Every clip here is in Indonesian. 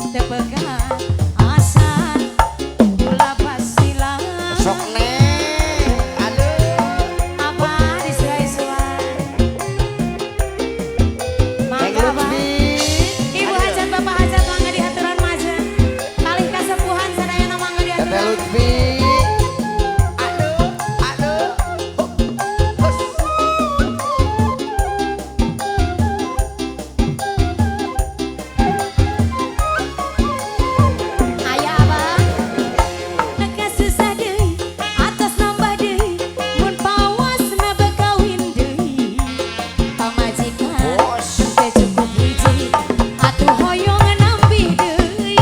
tepegan asan ulah basilan sok neng aduh apa disuai-suai Neng mangga Bang. Lutfi Ibu hajat bapak hajat mangga di haturan maja kalih kasepuhan sadayana mangga di Teteh haturan Lutfi aduh aduh hus. aya Abang negas susah deui atas nambah deui mun pawasna bekawin deui pamajikan Bos. teu cukup hiji atuh hoyong nambih deui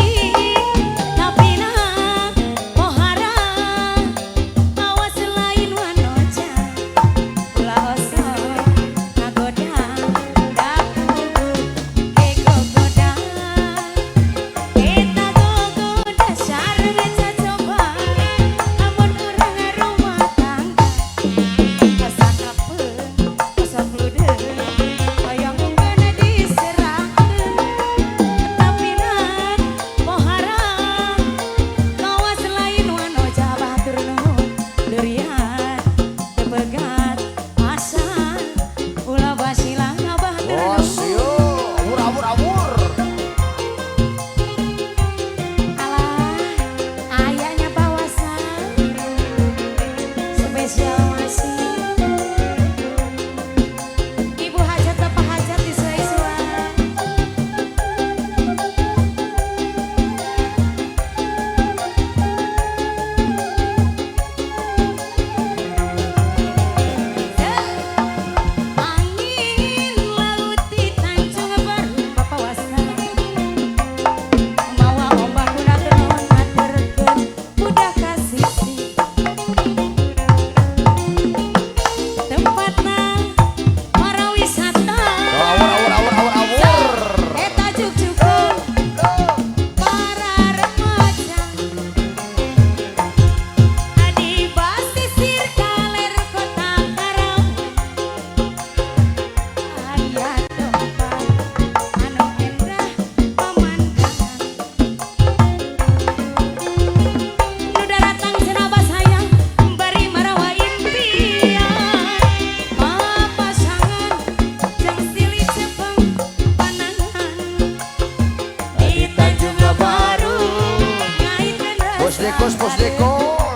tapi nah pohara awas lain wanoja ulah osor ngagoda daku kegogoda kita gogoda sareng coba amun urang rumah tangga kasakapeung kosok ludeung hoyong ungkeun diserahkeun tapi nah pohara kawas lain wanoja batur nuhun durian tepegat asan ulah basilang batur Bos nuhun yo awur alah ayahnya bawasan spesial masih ibu hajat bapak hajat disuai-suai angin laut di Tanjung Baru papawasan mawa ombak udah turun ngaturkeun udah kasih tempatna para wisata awur eta juk-jukeun para remaja adi basisir kaler kota Karawang aya tempat anu endah pemandangan nu daratang cenah sayang bari marawa impian papasangan jeung silih cepeng panangan di Tanjung Baru ngaiteun Bos Deko